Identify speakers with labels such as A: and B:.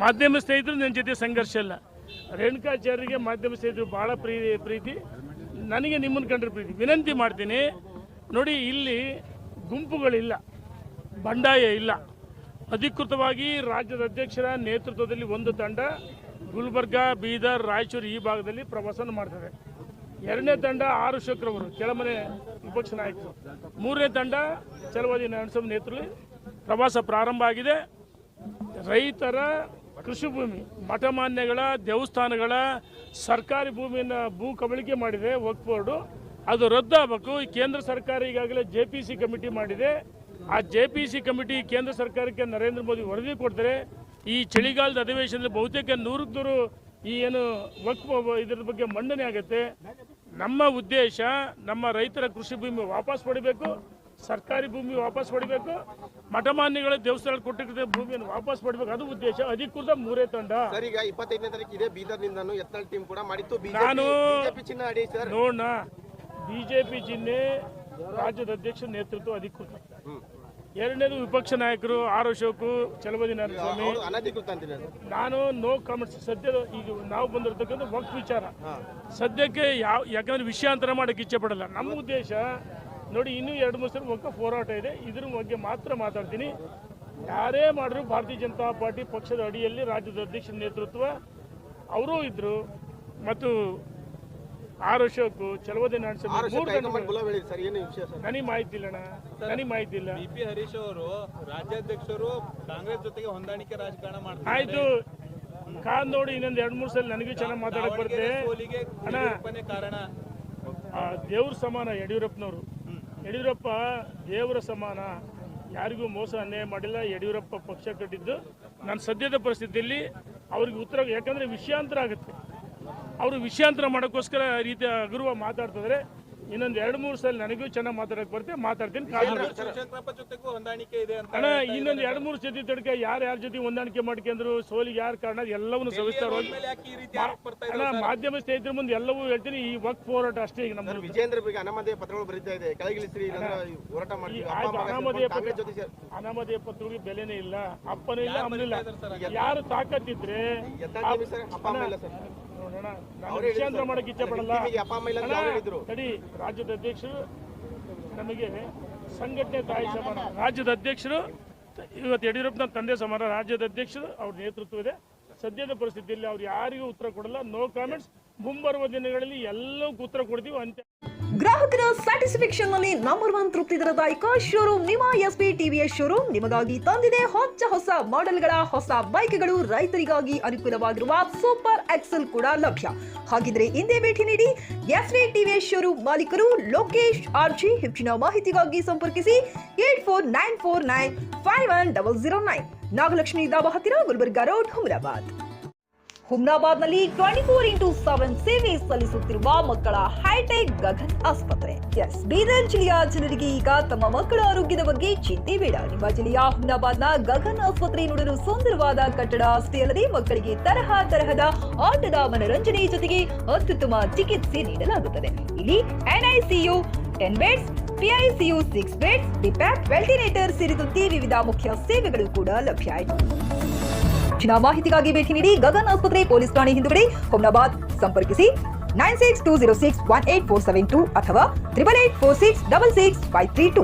A: ಮಾಧ್ಯಮ ಸ್ನೇಹಿತರು ನನ್ನ ಜೊತೆ ಸಂಘರ್ಷ ಇಲ್ಲ. ರೇಣುಕಾಚಾರ್ಯರಿಗೆ ಮಾಧ್ಯಮ ಸ್ನೇಹಿತರು ಭಾಳ ಪ್ರೀತಿ, ನನಗೆ ನಿಮ್ಮನ್ನು ಕಂಡ್ರೆ ಪ್ರೀತಿ. ವಿನಂತಿ ಮಾಡ್ತೀನಿ ನೋಡಿ, ಇಲ್ಲಿ ಗುಂಪುಗಳಿಲ್ಲ, ಬಂಡಾಯ ಇಲ್ಲ. ಅಧಿಕೃತವಾಗಿ ರಾಜ್ಯದ ಅಧ್ಯಕ್ಷರ ನೇತೃತ್ವದಲ್ಲಿ ಒಂದು ತಂಡ ಗುಲ್ಬರ್ಗ, ಬೀದರ್, ರಾಯಚೂರು ಈ ಭಾಗದಲ್ಲಿ ಪ್ರವಾಸನ ಮಾಡ್ತದೆ. ಎರಡನೇ ತಂಡ ಆರ್ ಅಶೋಕ್ರವರು ಕೆಳಮನೆ ವಿಪಕ್ಷ ನಾಯಕರು. ಮೂರನೇ ತಂಡ ಚಲವಾದಿ ನಾರಾಯಣಸ್ವಾಮಿ ನೇತೃತ್ವದಲ್ಲಿ ಪ್ರವಾಸ ಪ್ರಾರಂಭ ಆಗಿದೆ. ರೈತರ ಕೃಷಿ ಭೂಮಿ, ಮಠಮಾನ್ಯಗಳ, ದೇವಸ್ಥಾನಗಳ ಸರ್ಕಾರಿ ಭೂಮಿಯನ್ನು ಭೂ ಕಬಳಿಕೆ ಮಾಡಿದೆ ವಕ್ಫ್ ಬೋರ್ಡು. ಅದು ರದ್ದಾಗಬೇಕು. ಕೇಂದ್ರ ಸರ್ಕಾರ ಈಗಾಗಲೇ JPC ಕಮಿಟಿ ಮಾಡಿದೆ. ಆ JPC ಕಮಿಟಿ ಕೇಂದ್ರ ಸರ್ಕಾರಕ್ಕೆ ನರೇಂದ್ರ ಮೋದಿ ವರದಿ ಕೊಡ್ತಾರೆ. ಈ ಚಳಿಗಾಲದ ಅಧಿವೇಶನದಲ್ಲಿ ಬಹುತೇಕ 100 ಈ ಏನು ವಕ್ಫ್ ಇದರ ಬಗ್ಗೆ ಮಂಡನೆ ಆಗುತ್ತೆ. ನಮ್ಮ ಉದ್ದೇಶ ನಮ್ಮ ರೈತರ ಕೃಷಿ ಭೂಮಿ ವಾಪಸ್ ಪಡಿಬೇಕು, ಸರ್ಕಾರಿ ಭೂಮಿ ವಾಪಸ್ ಪಡಿಬೇಕು, ಮಠಮಾನ್ಯಗಳ ದೇವಸ್ಥಾನ ಕೊಟ್ಟಿದ್ದ ಭೂಮಿಯನ್ನು ವಾಪಸ್ ಪಡಿಬೇಕು. ಅದು ಉದ್ದೇಶ. ಅಧಿಕೃತ ಮೂರೇ ತಂಡ.
B: ಈಗ 25ನೇ ತಾರೀಕು ಇದೆ ಬೀದರ್ನಿಂದ ಎತ್ತಲ್ ಟೀಮ್ ಕೂಡ ಮಾಡಿತ್ತು.
A: ನಾನು
B: ಚಿಹ್ನೆ ಅಡಿ ಸರ್
A: ನೋಡೋಣ. BJP ಚಿಹ್ನೆ ರಾಜ್ಯದ ಅಧ್ಯಕ್ಷ ನೇತೃತ್ವ ಅಧಿಕೃತ. ಎರಡನೇದು ವಿಪಕ್ಷ ನಾಯಕರು ಆರ್ ಅಶೋಕ್, ಚಲವಾದಿ ನಾರಾಯಣಸ್ವಾಮಿ.
B: ಅನಧಿಕೃತ ಅಂತೀನಿ
A: ನಾನು ನೋ ಕಾಮೆಂಟ್ಸ್. ಸದ್ಯದ ಈಗ ನಾವು ಬಂದಿರತಕ್ಕಂಥ ವಕ್ಫ್ ವಿಚಾರ ಸದ್ಯಕ್ಕೆ ಯಾಕಂದ್ರೆ ವಿಷಯಾಂತರ ಮಾಡಕ್ಕೆ ಇಚ್ಛೆ ಪಡಲ್ಲ. ನಮ್ಮ ಉದ್ದೇಶ ನೋಡಿ, ಇನ್ನೂ 2-3 ಸಲ ವಕ್ಫ್ ಹೋರಾಟ ಇದೆ. ಇದ್ರ ಬಗ್ಗೆ ಮಾತ್ರ ಮಾತಾಡ್ತೀನಿ. ಯಾರೇ ಮಾಡಿದ್ರು ಭಾರತೀಯ ಜನತಾ ಪಾರ್ಟಿ ಪಕ್ಷದ ಅಡಿಯಲ್ಲಿ ರಾಜ್ಯದ ಅಧ್ಯಕ್ಷ ನೇತೃತ್ವ ಅವರೂ ಇದ್ರು, ಮತ್ತು ಆರ್ ಅಶೋಕ್, ಚಲವಾದಿ ನಾರಾಯಣಸ್ವಾಮಿ. ನನಗೆ ಮಾಹಿತಿ ಇಲ್ಲಣ್ಣ, ನನಗೆ ಮಾಹಿತಿ ಇಲ್ಲ.
C: BP ಹರೀಶ್ ಅವರು ರಾಜ್ಯಾಧ್ಯಕ್ಷರು ಕಾಂಗ್ರೆಸ್ ಜೊತೆಗೆ ಹೊಂದಾಣಿಕೆ ರಾಜಕಾರಣ ಮಾಡ್ತಾರೆ.
A: ಆಯ್ತು, ಕಾದ್ ನೋಡಿ. ಇನ್ನೊಂದು 2-3 ಸಲ ನನಗೂ ಚೆನ್ನಾಗಿ ಮಾತಾಡಕ್ ಬರುತ್ತೆ
C: ಅಣ್ಣ. ಕಾರಣ
A: ದೇವ್ರ ಸಮಾನ ಯಡಿಯೂರಪ್ಪನವರು. ಯಡಿಯೂರಪ್ಪ ದೇವರ ಸಮಾನ, ಯಾರಿಗೂ ಮೋಸ ಅನ್ಯಾಯ ಮಾಡಿಲ್ಲ. ಯಡಿಯೂರಪ್ಪ ಪಕ್ಷ ಕಟ್ಟಿದ್ದು ನಾನು ಸದ್ಯದ ಪರಿಸ್ಥಿತಿಯಲ್ಲಿ ಅವ್ರಿಗೆ ಉತ್ತರ, ಯಾಕಂದ್ರೆ ವಿಷಯಾಂತರ ಆಗುತ್ತೆ. ಅವರು ವಿಷಯಾಂತರ ಮಾಡೋಕ್ಕೋಸ್ಕರ ರೀತಿ ಹಗುರವಾಗಿ ಮಾತಾಡ್ತಿದ್ರೆ. ಇನ್ನೊಂದು 2-3 ಸಲ ನನಗೂ ಚೆನ್ನಾಗಿ ಮಾತಾಡಕ್ಕೆ ಬರುತ್ತೆ, ಮಾತಾಡ್ತೀನಿ.
C: ಹೊಂದಾಣಿಕೆ ಇದೆ
A: ಅಣ್ಣ, ಇನ್ನೊಂದು 2-3 ಜೊತೆ ತಡಕ ಯಾರ ಜೊತೆ ಹೊಂದಾಣಿಕೆ ಮಾಡ್ಕೊಂಡ್ರು, ಸೋಲಿಗೆ ಯಾರು ಕಾರಣ, ಎಲ್ಲವನ್ನೂ ಸವಿಸ್ತಾರವಾಗಿ ಅಣ್ಣ ಮಾಧ್ಯಮ ಸ್ನೇಹಿತರ ಮುಂದೆ ಎಲ್ಲವೂ ಹೇಳ್ತೀನಿ. ಈ ವಕ್ಫ್ ಹೋರಾಟ ಅಷ್ಟೇ. ಈಗ ನಮ್ಮ
B: ವಿಜೇಂದ್ರ ಬಗ್ಗೆ ಅನಾಮಧೇಯ ಪತ್ರಗಳು ಬರೀತಾ ಇದೆ, ಕೆಳಗಿಳಿಸ್ರಿ ಹೋರಾಟ ಮಾಡಿ.
A: ಅನಾಮಧೇಯ ಪತ್ರಗಳಿಗೆ ಬೆಲೆನೇ ಇಲ್ಲ, ಅಪ್ಪನೂ ಇಲ್ಲ, ಅಮ್ಮನಿಲ್ಲ. ಯಾರು ತಾಕತ್ತಿದ್ರೆ ನೋಡೋಣ. ನಾನು ವಿಷಯಾಂತರ ಮಾಡಕ್ಕೆ ಇಚ್ಛೆ ಪಡಲ್ಲ. ತಡಿ, ರಾಜ್ಯದ ಅಧ್ಯಕ್ಷರು ನಮಗೆ ಸಂಘಟನೆ ತಾಯಿ ಸಮಾನ. ರಾಜ್ಯದ ಅಧ್ಯಕ್ಷರು ಇವತ್ತು ಯಡಿಯೂರಪ್ಪನ ತಂದೆ ಸಮಾನ. ರಾಜ್ಯದ ಅಧ್ಯಕ್ಷರು ಅವ್ರ ನೇತೃತ್ವ ಇದೆ. ಸದ್ಯದ ಪರಿಸ್ಥಿತಿಯಲ್ಲಿ ಅವ್ರು ಯಾರಿಗೂ ಉತ್ತರ ಕೊಡಲ್ಲ. No comments. ಮುಂಬರುವ ದಿನಗಳಲ್ಲಿ ಎಲ್ಲವೂ ಉತ್ತರ ಕೊಡ್ತೀವಿ ಅಂತ.
D: ಗ್ರಾಹಕರ ಸ್ಯಾಟಿಸ್ಫ್ಯಾಕ್ಷನ್ ನಲ್ಲಿ ನಂಬರ್ 1 ತೃಪ್ತಿದಾಯಕ ಶೋರೂಮ್ ನಿಮ್ಮ SP TVS ಶೋರೂಮ್ ನಿಮಗಾಗಿ ತಂದಿದೆ ಹೊಸ ಮಾಡೆಲ್ಗಳ ಹೊಸ ಬೈಕ್ಗಳು. ರೈತರಿಗಾಗಿ ಅನುಕೂಲವಾಗಿರುವ ಸೂಪರ್ ಎಕ್ಸೆಲ್ ಕೂಡ ಲಭ್ಯ. ಹಾಗಿದ್ರೆ ಹಿಂದೆ ಭೇಟಿ ನೀಡಿ SP TVS ಶೋರೂಮ್ ಮಾಲೀಕರು ಲೋಕೇಶ್ RG. ಹೆಚ್ಚಿನ ಮಾಹಿತಿಗಾಗಿ ಸಂಪರ್ಕಿಸಿ 8494951009. ನಾಗಲಕ್ಷ್ಮಿ ದಾಬಾ ಹತ್ತಿರ, ಗುಲ್ಬರ್ಗಾ ರೋಡ್, ಹುಮ್ನಾಬಾದ್ನಲ್ಲಿ 24x7 ಸೇವೆ ಸಲ್ಲಿಸುತ್ತಿರುವ ಮಕ್ಕಳ ಹೈಟೆಕ್ ಗಗನ್ ಆಸ್ಪತ್ರೆ. ಬೀದರ್ ಜಿಲ್ಲೆಯ ಜನರಿಗೆ ಈಗ ತಮ್ಮ ಮಕ್ಕಳ ಆರೋಗ್ಯದ ಬಗ್ಗೆ ಚಿಂತೆ ಬೇಡ. ನಿಮ್ಮ ಜಿಲ್ಲೆಯ ಹುಮ್ನಾಬಾದ್ನ ಗಗನ್ ಆಸ್ಪತ್ರೆ ನೋಡಲು ಸುಂದರವಾದ ಕಟ್ಟಡ ಅಷ್ಟೇ ಅಲ್ಲದೆ ಮಕ್ಕಳಿಗೆ ತರಹದ ಆಟದ ಮನರಂಜನೆ ಜೊತೆಗೆ ಅತ್ಯುತ್ತಮ ಚಿಕಿತ್ಸೆ ನೀಡಲಾಗುತ್ತದೆ. ಇಲ್ಲಿ NICU 10 beds, PICU 6 beds, BPAP, ventilator ಸೇರಿದಂತೆ ವಿವಿಧ ಮುಖ್ಯ ಸೇವೆಗಳು ಕೂಡ ಲಭ್ಯ ಇದೆ. ಹೆಚ್ಚಿನ ಮಾಹಿತಿಗಾಗಿ ಭೇಟಿ ನೀಡಿ ಗಗನ್ ಆಸ್ಪತ್ರೆ, ಪೊಲೀಸ್ ಠಾಣೆ ಹಿಂದುಗಡೆ, ಹುಮ್ನಾಬಾದ್. ಸಂಪರ್ಕಿಸಿ 9620618472 ಅಥವಾ 8846666532.